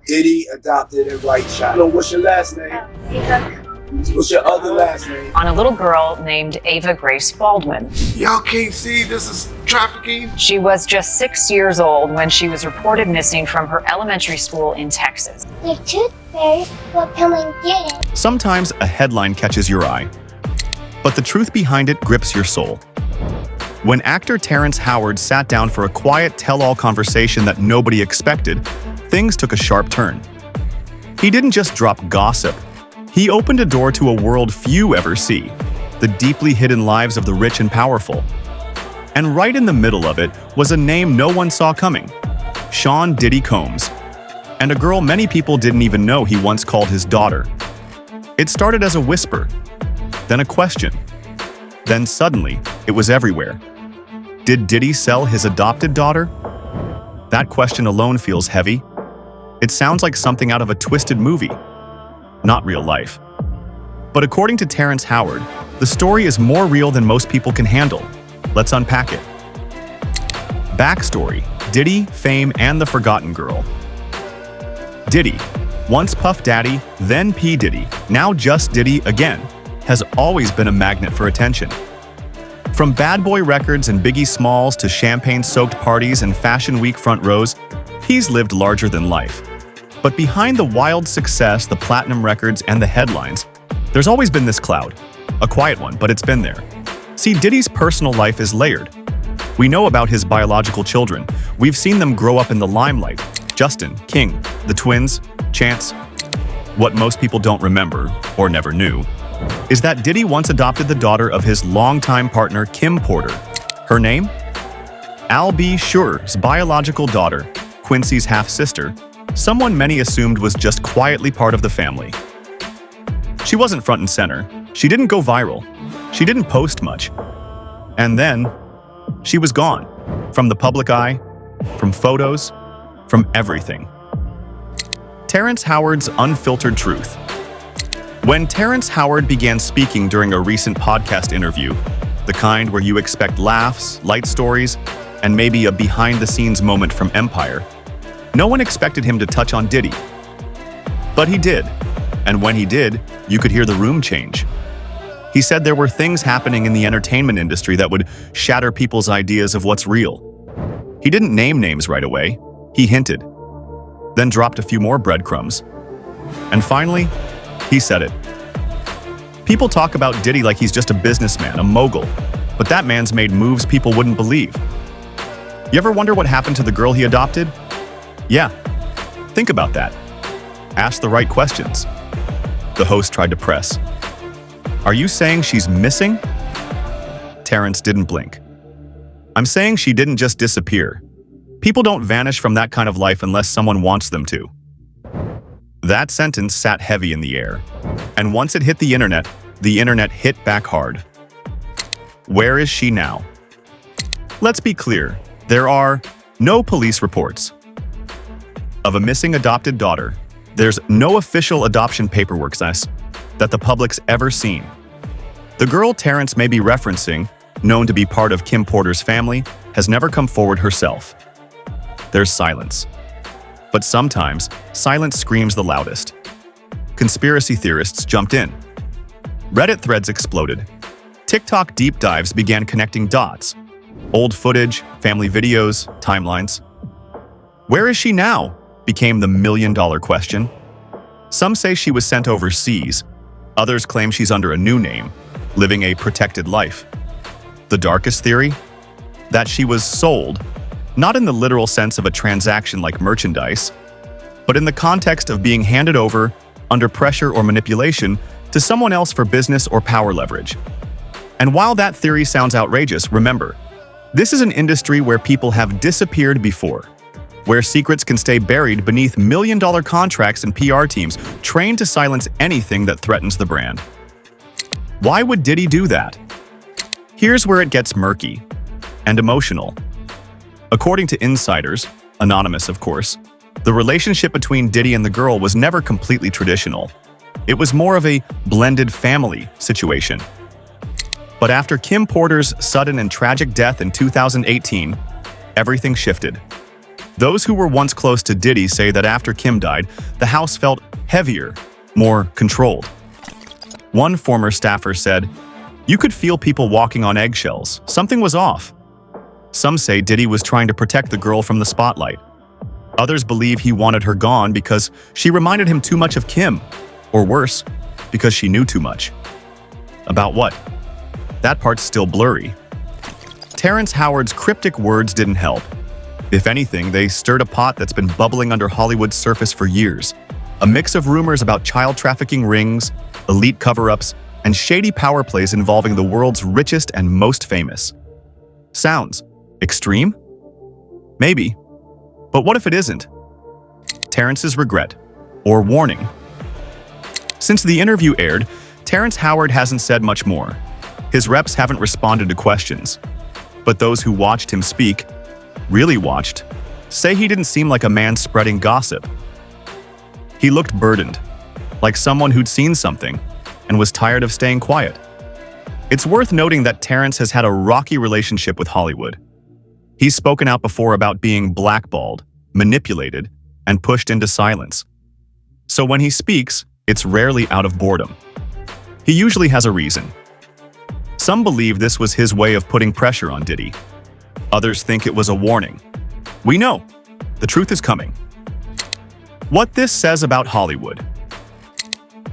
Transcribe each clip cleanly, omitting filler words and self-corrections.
Diddy adopted a right child. What's your last name? What's your other last name? On a little girl named Ava Grace Baldwin. Y'all can't see this is trafficking? She was just 6 years old when she was reported missing from her elementary school in Texas. The tooth fairy will come and get it. Sometimes a headline catches your eye, but the truth behind it grips your soul. When actor Terrence Howard sat down for a quiet tell-all conversation that nobody expected, things took a sharp turn. He didn't just drop gossip. He opened a door to a world few ever see, the deeply hidden lives of the rich and powerful. And right in the middle of it was a name no one saw coming, Sean Diddy Combs, and a girl many people didn't even know he once called his daughter. It started as a whisper, then a question. Then suddenly, it was everywhere. Did Diddy sell his adopted daughter? That question alone feels heavy. It sounds like something out of a twisted movie, not real life. But according to Terrence Howard, the story is more real than most people can handle. Let's unpack it. Backstory: Diddy, fame, and the forgotten girl. Diddy, once Puff Daddy, then P. Diddy, now just Diddy again, has always been a magnet for attention. From Bad Boy Records and Biggie Smalls to champagne-soaked parties and Fashion Week front rows, he's lived larger than life. But behind the wild success, the platinum records, and the headlines, there's always been this cloud. A quiet one, but it's been there. See, Diddy's personal life is layered. We know about his biological children. We've seen them grow up in the limelight. Justin, King, the twins, Chance. What most people don't remember, or never knew, is that Diddy once adopted the daughter of his longtime partner, Kim Porter. Her name? Al B. Shure's biological daughter, Quincy's half-sister, someone many assumed was just quietly part of the family. She wasn't front and center. She didn't go viral. She didn't post much. And then, she was gone. From the public eye, from photos, from everything. Terrence Howard's unfiltered truth. When Terrence Howard began speaking during a recent podcast interview, the kind where you expect laughs, light stories, and maybe a behind-the-scenes moment from Empire, no one expected him to touch on Diddy. But he did, and when he did, you could hear the room change. He said there were things happening in the entertainment industry that would shatter people's ideas of what's real. He didn't name names right away, he hinted, then dropped a few more breadcrumbs. And finally, he said it. People talk about Diddy like he's just a businessman, a mogul, but that man's made moves people wouldn't believe. You ever wonder what happened to the girl he adopted? Yeah, think about that. Ask the right questions. The host tried to press. Are you saying she's missing? Terrence didn't blink. I'm saying she didn't just disappear. People don't vanish from that kind of life unless someone wants them to. That sentence sat heavy in the air. And once it hit the internet hit back hard. Where is she now? Let's be clear, there are no police reports of a missing adopted daughter. There's no official adoption paperwork that the public's ever seen. The girl Terrence may be referencing, known to be part of Kim Porter's family, has never come forward herself. There's silence. But sometimes, silence screams the loudest. Conspiracy theorists jumped in. Reddit threads exploded. TikTok deep dives began connecting dots. Old footage, family videos, timelines. Where is she now? Became the million-dollar question. Some say she was sent overseas. Others claim she's under a new name, living a protected life. The darkest theory? That she was sold, not in the literal sense of a transaction like merchandise, but in the context of being handed over, under pressure or manipulation, to someone else for business or power leverage. And while that theory sounds outrageous, remember, this is an industry where people have disappeared before, where secrets can stay buried beneath million-dollar contracts and PR teams trained to silence anything that threatens the brand. Why would Diddy do that? Here's where it gets murky and emotional. According to insiders, anonymous of course, the relationship between Diddy and the girl was never completely traditional. It was more of a blended family situation. But after Kim Porter's sudden and tragic death in 2018, everything shifted. Those who were once close to Diddy say that after Kim died, the house felt heavier, more controlled. One former staffer said, "You could feel people walking on eggshells. Something was off." Some say Diddy was trying to protect the girl from the spotlight. Others believe he wanted her gone because she reminded him too much of Kim, or worse, because she knew too much. About what? That part's still blurry. Terrence Howard's cryptic words didn't help. If anything, they stirred a pot that's been bubbling under Hollywood's surface for years. A mix of rumors about child trafficking rings, elite cover-ups, and shady power plays involving the world's richest and most famous. Sounds extreme? Maybe. But what if it isn't? Terrence's regret, or warning. Since the interview aired, Terrence Howard hasn't said much more. His reps haven't responded to questions. But those who watched him speak, really watched, say he didn't seem like a man spreading gossip. He looked burdened, like someone who'd seen something and was tired of staying quiet. It's worth noting that Terrence has had a rocky relationship with Hollywood. He's spoken out before about being blackballed, manipulated, and pushed into silence. So when he speaks, it's rarely out of boredom. He usually has a reason. Some believe this was his way of putting pressure on Diddy. Others think it was a warning. We know. The truth is coming. What this says about Hollywood.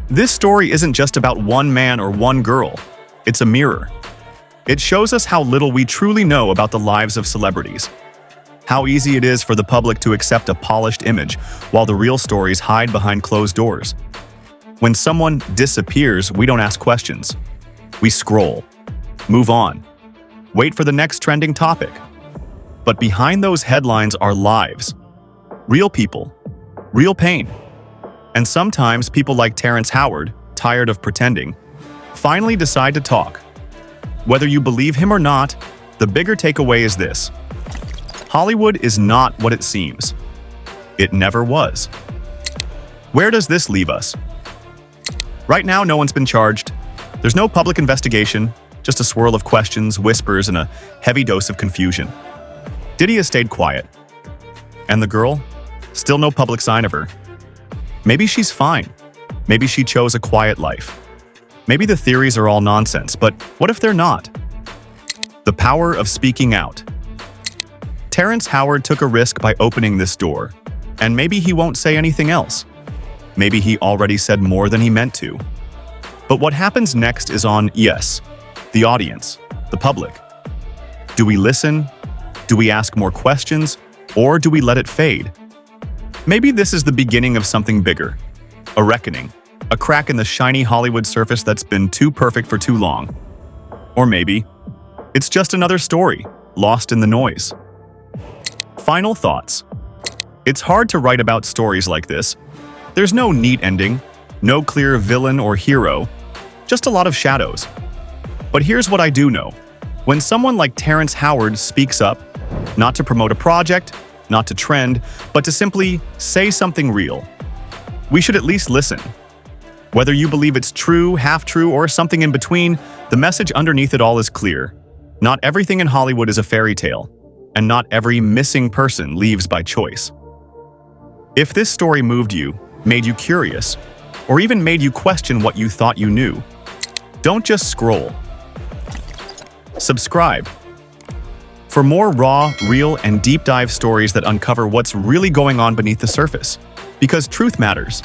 This story isn't just about one man or one girl. It's a mirror. It shows us how little we truly know about the lives of celebrities. How easy it is for the public to accept a polished image while the real stories hide behind closed doors. When someone disappears, we don't ask questions. We scroll, move on, wait for the next trending topic. But behind those headlines are lives, real people, real pain. And sometimes people like Terrence Howard, tired of pretending, finally decide to talk. Whether you believe him or not, the bigger takeaway is this. Hollywood is not what it seems. It never was. Where does this leave us? Right now, no one's been charged. There's no public investigation, just a swirl of questions, whispers, and a heavy dose of confusion. Diddy has stayed quiet. And the girl? Still no public sign of her. Maybe she's fine. Maybe she chose a quiet life. Maybe the theories are all nonsense, but what if they're not? The power of speaking out. Terrence Howard took a risk by opening this door, and maybe he won't say anything else. Maybe he already said more than he meant to. But what happens next is on, yes, the audience, the public. Do we listen? Do we ask more questions? Or do we let it fade? Maybe this is the beginning of something bigger, a reckoning. A crack in the shiny Hollywood surface that's been too perfect for too long. Or maybe it's just another story, lost in the noise. Final thoughts. It's hard to write about stories like this. There's no neat ending, no clear villain or hero, just a lot of shadows. But here's what I do know. When someone like Terrence Howard speaks up, not to promote a project, not to trend, but to simply say something real, we should at least listen. Whether you believe it's true, half-true, or something in between, the message underneath it all is clear. Not everything in Hollywood is a fairy tale, and not every missing person leaves by choice. If this story moved you, made you curious, or even made you question what you thought you knew, don't just scroll. Subscribe. For more raw, real, and deep dive stories that uncover what's really going on beneath the surface. Because truth matters.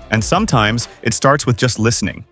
And sometimes it starts with just listening.